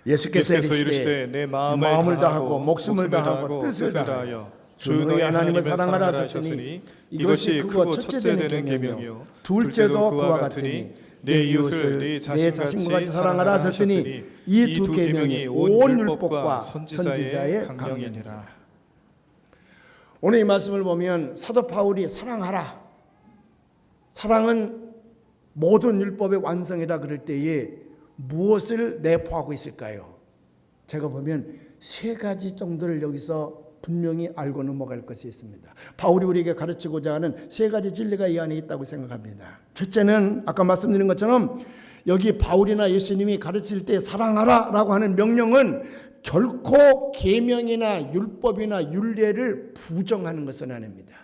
예수께서 이르시되 내 마음을 다하고 목숨을 다하고 뜻을 다하여 주 너희 하나님을 사랑하라 하셨으니 이것이 크고 첫째 되는 계명이요 둘째도 그와 같으니 내 이웃을 내 자신과 같이 사랑하라 하셨으니 이 두 계명이 온 율법과 선지자의 강령이니라. 오늘 이 말씀을 보면 사도 바울이 사랑하라. 사랑은 모든 율법의 완성이라 그럴 때에 무엇을 내포하고 있을까요? 제가 보면 세 가지 정도를 여기서 분명히 알고 넘어갈 것이 있습니다. 바울이 우리에게 가르치고자 하는 세 가지 진리가 이 안에 있다고 생각합니다. 첫째는 아까 말씀드린 것처럼 여기 바울이나 예수님이 가르칠 때 사랑하라 라고 하는 명령은 결코 계명이나 율법이나 율례를 부정하는 것은 아닙니다.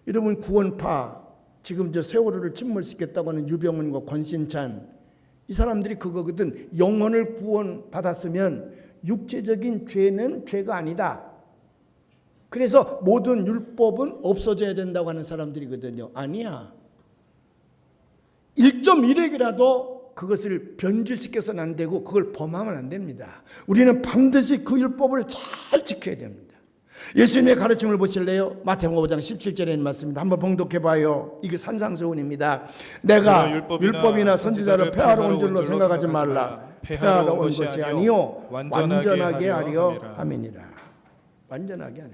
여러분 구원파 지금 저 세월호를 침몰시켰다고 하는 유병훈과 권신찬 이 사람들이 그거거든. 영혼을 구원받았으면 육체적인 죄는 죄가 아니다. 그래서 모든 율법은 없어져야 된다고 하는 사람들이거든요. 아니야. 1.1핵이라도 그것을 변질시켜서는 안 되고 그걸 범하면 안 됩니다. 우리는 반드시 그 율법을 잘 지켜야 됩니다. 예수님의 가르침을 보실래요? 마태복음 5장 17절에 있는 말씀입니다. 한번 봉독해 봐요. 이게 산상수훈입니다. 내가 율법이나 선지자를 폐하러 온 줄로 생각하지 말라. 폐하러 온 것이 아니요 완전하게 하려 함이니라. 완전하게 하려.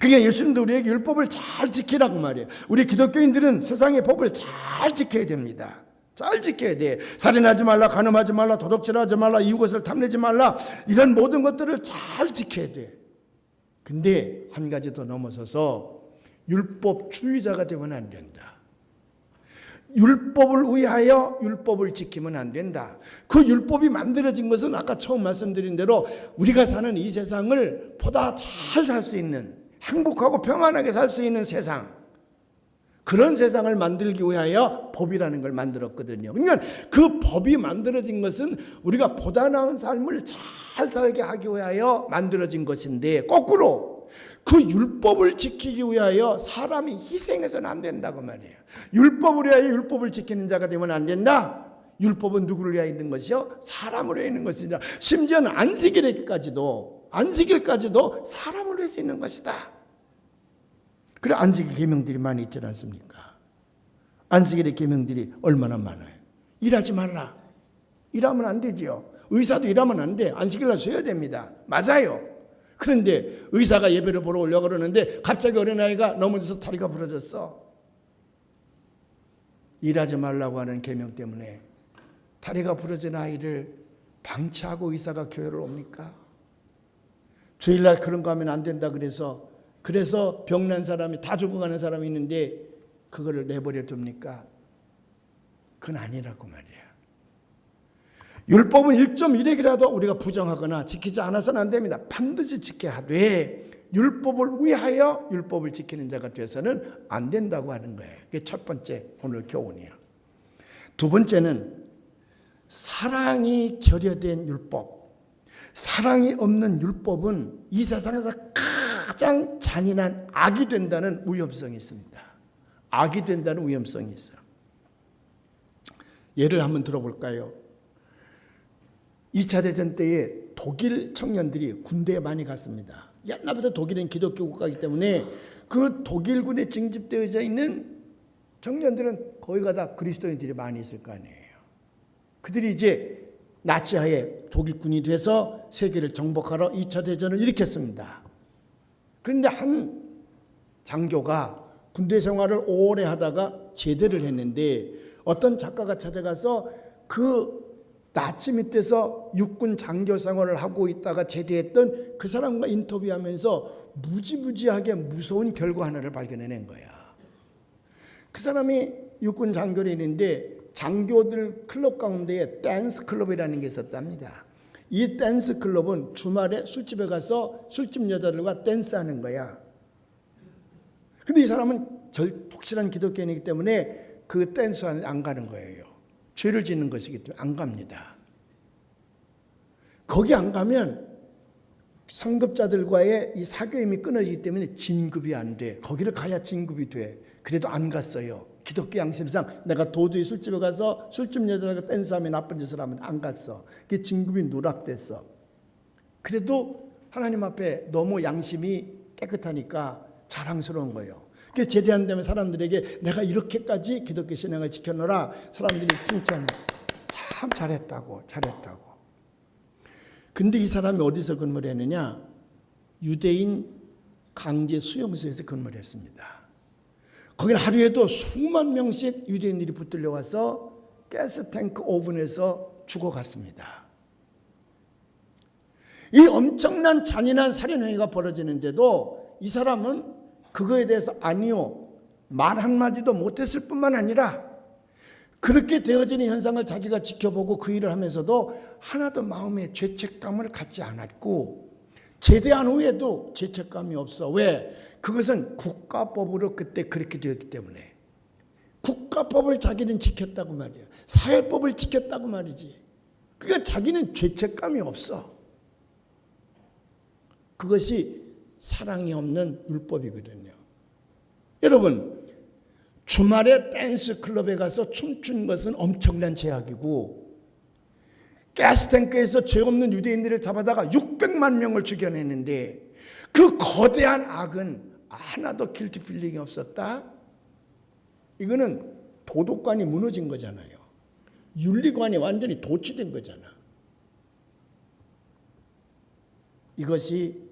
그러니까 예수님도 우리에게 율법을 잘 지키라고 말이에요. 우리 기독교인들은 세상의 법을 잘 지켜야 됩니다. 잘 지켜야 돼. 살인하지 말라, 간음하지 말라, 도둑질하지 말라, 이웃을 탐내지 말라, 이런 모든 것들을 잘 지켜야 돼. 근데 한 가지 더 넘어서서 율법주의자가 되면 안 된다. 율법을 위하여 율법을 지키면 안 된다. 그 율법이 만들어진 것은 아까 처음 말씀드린 대로 우리가 사는 이 세상을 보다 잘 살 수 있는, 행복하고 평안하게 살 수 있는 세상, 그런 세상을 만들기 위하여 법이라는 걸 만들었거든요. 그러니까 그 법이 만들어진 것은 우리가 보다 나은 삶을 잘 살게 하기 위하여 만들어진 것인데, 거꾸로 그 율법을 지키기 위하여 사람이 희생해서는 안 된다고 말이에요. 율법을 위하여 율법을 지키는 자가 되면 안 된다. 율법은 누구를 위하여 있는 것이요? 사람을 위하여 있는 것이냐. 심지어는 안식일까지도 사람을 위해서 있는 것이다. 그래, 안식일 계명들이 많이 있지 않습니까? 안식일의 계명들이 얼마나 많아요. 일하지 말라. 일하면 안 되지요. 의사도 일하면 안 돼. 안식일날 쉬어야 됩니다. 맞아요. 그런데 의사가 예배를 보러 오려고 그러는데 갑자기 어린아이가 넘어져서 다리가 부러졌어. 일하지 말라고 하는 계명 때문에 다리가 부러진 아이를 방치하고 의사가 교회를 옵니까? 주일날 그런 거 하면 안 된다 그래서 병난 사람이 다 죽어가는 사람이 있는데 그거를 내버려 둡니까? 그건 아니라고 말이에요. 율법은 1.1핵이라도 우리가 부정하거나 지키지 않아서는 안 됩니다. 반드시 지켜야 하되 율법을 위하여 율법을 지키는 자가 되어서는 안 된다고 하는 거예요. 그게 첫 번째 오늘 교훈이에요. 두 번째는 사랑이 결여된 율법. 사랑이 없는 율법은 이 세상에서 가장 잔인한 악이 된다는 위험성이 있습니다. 악이 된다는 위험성이 있어요. 예를 한번 들어볼까요? 2차 대전 때에 독일 청년들이 군대에 많이 갔습니다. 옛날부터 독일은 기독교 국가이기 때문에 그 독일군에 징집되어져 있는 청년들은 거기가 다 그리스도인들이 많이 있을 거 아니에요. 그들이 이제 나치하에 독일군이 돼서 세계를 정복하러 2차 대전을 일으켰습니다. 그런데 한 장교가 군대 생활을 오래 하다가 제대를 했는데 어떤 작가가 찾아가서 그 나치 밑에서 육군 장교 생활을 하고 있다가 제대했던 그 사람과 인터뷰하면서 무지무지하게 무서운 결과 하나를 발견해낸 거야. 그 사람이 육군 장교를 했는데 장교들 클럽 가운데에 댄스 클럽이라는 게 있었답니다. 이 댄스 클럽은 주말에 술집에 가서 술집 여자들과 댄스하는 거야. 근데 이 사람은 독실한 기독교인이기 때문에 그 댄스는 안 가는 거예요. 죄를 짓는 것이기 때문에 안 갑니다. 거기 안 가면 상급자들과의 이 사교임이 끊어지기 때문에 진급이 안 돼. 거기를 가야 진급이 돼. 그래도 안 갔어요. 기독교 양심상 내가 도저히 술집에 가서 술집 여자들과 댄스하면 나쁜 짓을 하면 안 갔어. 그게 진급이 누락됐어. 그래도 하나님 앞에 너무 양심이 깨끗하니까 자랑스러운 거예요. 제대한 다음에 사람들에게 내가 이렇게까지 기독교 신앙을 지켜놓으라 사람들이 칭찬해. 참 잘했다고. 근데 이 사람이 어디서 근무를 했느냐? 유대인 강제 수용소에서 근무를 했습니다. 거기는 하루에도 수만 명씩 유대인들이 붙들려 와서 가스탱크 오븐에서 죽어갔습니다. 이 엄청난 잔인한 살인행위가 벌어지는데도 이 사람은 그거에 대해서 아니요, 말 한마디도 못했을 뿐만 아니라 그렇게 되어지는 현상을 자기가 지켜보고 그 일을 하면서도 하나도 마음에 죄책감을 갖지 않았고 제대한 후에도 죄책감이 없어. 왜? 그것은 국가법으로 그때 그렇게 되었기 때문에. 국가법을 자기는 지켰다고 말이에요. 사회법을 지켰다고 말이지. 그러니까 자기는 죄책감이 없어. 그것이 사랑이 없는 율법이거든요. 여러분, 주말에 댄스 클럽에 가서 춤춘 것은 엄청난 죄악이고, 가스탱크에서 죄 없는 유대인들을 잡아다가 600만 명을 죽여냈는데 그 거대한 악은 하나도 길티 필링이 없었다? 이거는 도덕관이 무너진 거잖아요. 윤리관이 완전히 도취된 거잖아. 이것이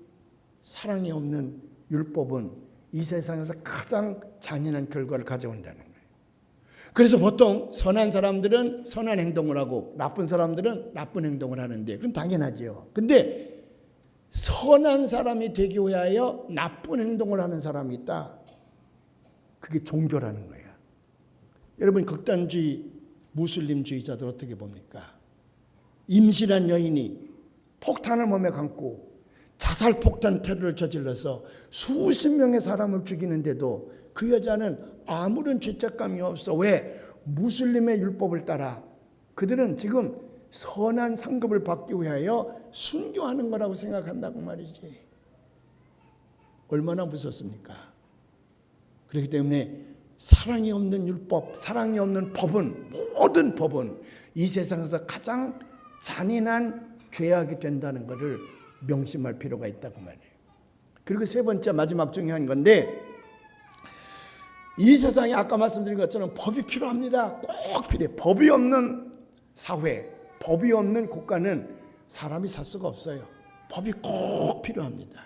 사랑이 없는 율법은 이 세상에서 가장 잔인한 결과를 가져온다는 거예요. 그래서 보통 선한 사람들은 선한 행동을 하고 나쁜 사람들은 나쁜 행동을 하는데, 그건 당연하죠. 근데 선한 사람이 되기 위하여 나쁜 행동을 하는 사람이 있다. 그게 종교라는 거예요. 여러분, 극단주의 무슬림주의자들 어떻게 봅니까? 임신한 여인이 폭탄을 몸에 감고 자살폭탄 테러를 저질러서 수십 명의 사람을 죽이는데도 그 여자는 아무런 죄책감이 없어. 왜? 무슬림의 율법을 따라 그들은 지금 선한 상급을 받기 위하여 순교하는 거라고 생각한다고 말이지. 얼마나 무섭습니까? 그렇기 때문에 사랑이 없는 율법, 사랑이 없는 법은, 모든 법은 이 세상에서 가장 잔인한 죄악이 된다는 것을 명심할 필요가 있다고 말이에요. 그리고 세 번째, 마지막 중요한 건데, 이 세상에 아까 말씀드린 것처럼 법이 필요합니다. 꼭 필요해요. 법이 없는 사회, 법이 없는 국가는 사람이 살 수가 없어요. 법이 꼭 필요합니다.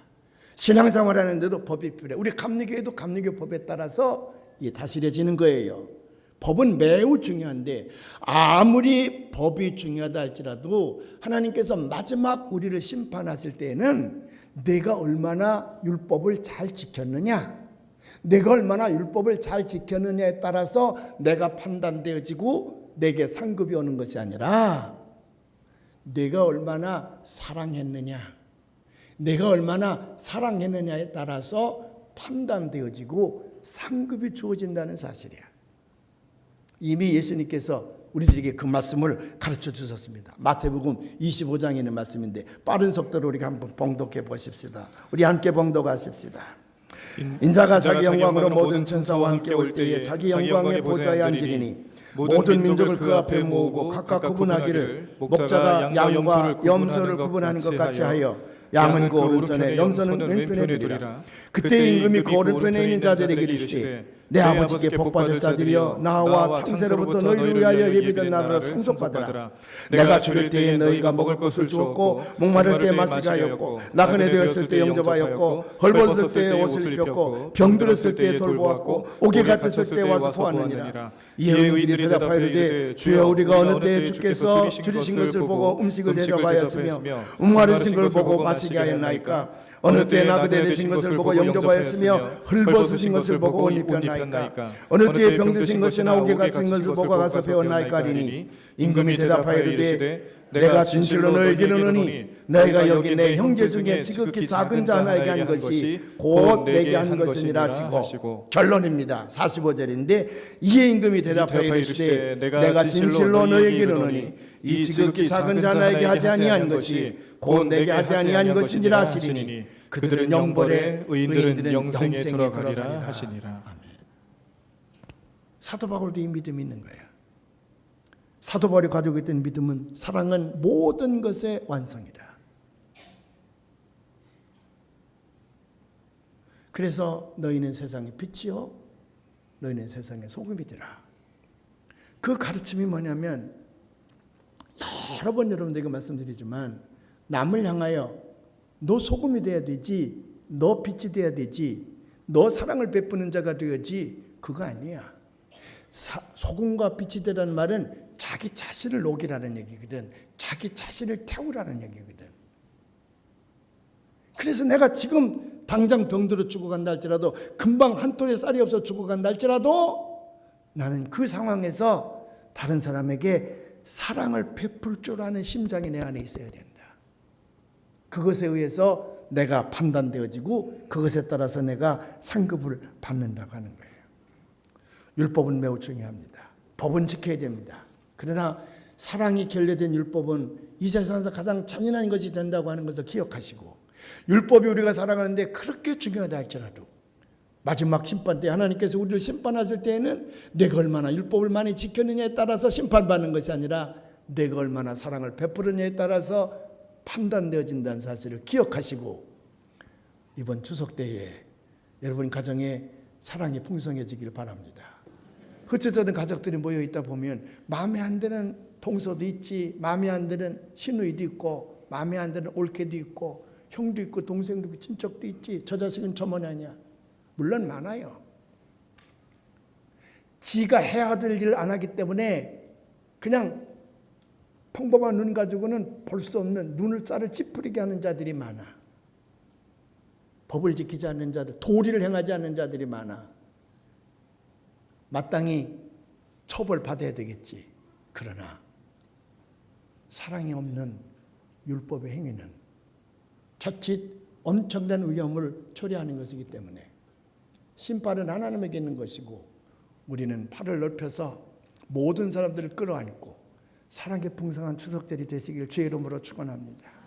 신앙생활 하는데도 법이 필요해요. 우리 감리교회도 감리교 법에 따라서 다스려지는 거예요. 법은 매우 중요한데, 아무리 법이 중요하다 할지라도 하나님께서 마지막 우리를 심판하실 때에는 내가 얼마나 율법을 잘 지켰느냐, 내가 얼마나 율법을 잘 지켰느냐에 따라서 내가 판단되어지고 내게 상급이 오는 것이 아니라, 내가 얼마나 사랑했느냐, 내가 얼마나 사랑했느냐에 따라서 판단되어지고 상급이 주어진다는 사실이야. 이미 예수님께서 우리들에게 그 말씀을 가르쳐 주셨습니다. 마태복음 25장에 있는 말씀인데 빠른 속도로 우리가 한번 봉독해 보십시다. 우리 함께 봉독하십시다. 인자가 자기 영광으로 모든 천사와 함께 올 때에 자기 영광의 보좌에 앉으리니 모든 민족을 그 앞에 모으고 각각 구분하기를, 목자가 양과 염소를 구분하는 것 같이 하여 양은 그 오른손에 염소는 왼편에 두리라. 그때 임금이 그 오른편에 있는 자들에게 이르시되, 내 아버지께 복받을 자들이여, 나와 창세로부터 너희를 위하여 예비된 나라를 상속받으라. 내가 줄일 때에 너희가 먹을 것을 주었고, 목마를 때 마시게 하였고, 나그네 되었을 때 영접하였고, 헐벗을 때 옷을 입혔고, 병들었을 때 돌보았고, 옥에 갇혔을 때 와서 보았느니라. 이에 의인들이 대답하여 이르되, 주여, 우리가 어느 때에 주께서 줄이신 것을 보고 음식을 대접하였으며 목마르신 걸 보고 마시게 하였나이까? 어느 때에 나그네 되신 것을 보고 영접하였으며 헐벗으신 것을 보고 옷 입혔나이까? 어느 때에 병드신 것이나 옥에 갇힌 것을 보고 가서 배웠나이까 하리니, 임금이 대답하여 이르되, 내가 진실로 너희에게 이르노니 너희가 여기 내 형제 중에 지극히 작은 자 하나에게 한 것이 곧 내게 한 것이니라 하시고. 결론입니다. 45절인데, 이에 임금이 대답하여 이르시되, 내가 진실로 너희에게 이르노니 이 지극히 작은 자 하나에게 하지 아니한 것이 곧 내게 하지 아니한 것이니라 하시리니, 그들은 영벌에 의인들은 영생에 들어가리라 하시니라. 사도 바울도 이 믿음이 있는 거예요. 사도 바울이 가지고 있던 믿음은, 사랑은 모든 것의 완성이다. 그래서 너희는 세상의 빛이요 너희는 세상의 소금이더라. 그 가르침이 뭐냐면, 여러 번 여러분들에게 말씀드리지만, 남을 향하여 너 소금이 돼야 되지, 너 빛이 돼야 되지, 너 사랑을 베푸는 자가 되어야지, 그거 아니야. 소금과 빛이 되라는 말은 자기 자신을 녹이라는 얘기거든. 자기 자신을 태우라는 얘기거든. 그래서 내가 지금 당장 병들어 죽어간다 할지라도, 금방 한 톨의 쌀이 없어 죽어간다 할지라도, 나는 그 상황에서 다른 사람에게 사랑을 베풀 줄 아는 심장이 내 안에 있어야 된다. 그것에 의해서 내가 판단되어지고 그것에 따라서 내가 상급을 받는다고 하는 거예요. 율법은 매우 중요합니다. 법은 지켜야 됩니다. 그러나 사랑이 결여된 율법은 이 세상에서 가장 잔인한 것이 된다고 하는 것을 기억하시고, 율법이 우리가 살아가는데 그렇게 중요하다 할지라도 마지막 심판 때 하나님께서 우리를 심판하실 때에는 내가 얼마나 율법을 많이 지켰느냐에 따라서 심판받는 것이 아니라 내가 얼마나 사랑을 베푸느냐에 따라서 판단되어진다는 사실을 기억하시고 이번 추석 때에 여러분 가정에 사랑이 풍성해지길 바랍니다. 흩어져든 가족들이 모여있다 보면 마음에 안 드는 동서도 있지, 마음에 안 드는 시누이도 있고, 마음에 안 드는 올케도 있고, 형도 있고 동생도 있고 친척도 있지. 저 자식은 저 모양이야. 물론 많아요. 지가 해야 될 일을 안 하기 때문에 그냥 평범한 눈 가지고는 볼 수 없는 눈을 쌀을 찌푸리게 하는 자들이 많아. 법을 지키지 않는 자들, 도리를 행하지 않는 자들이 많아. 마땅히 처벌받아야 되겠지. 그러나 사랑이 없는 율법의 행위는 자칫 엄청난 위험을 초래하는 것이기 때문에 심판은 하나님에게 있는 것이고 우리는 팔을 넓혀서 모든 사람들을 끌어안고 사랑의 풍성한 추석절이 되시길 주의 이름으로 축원합니다.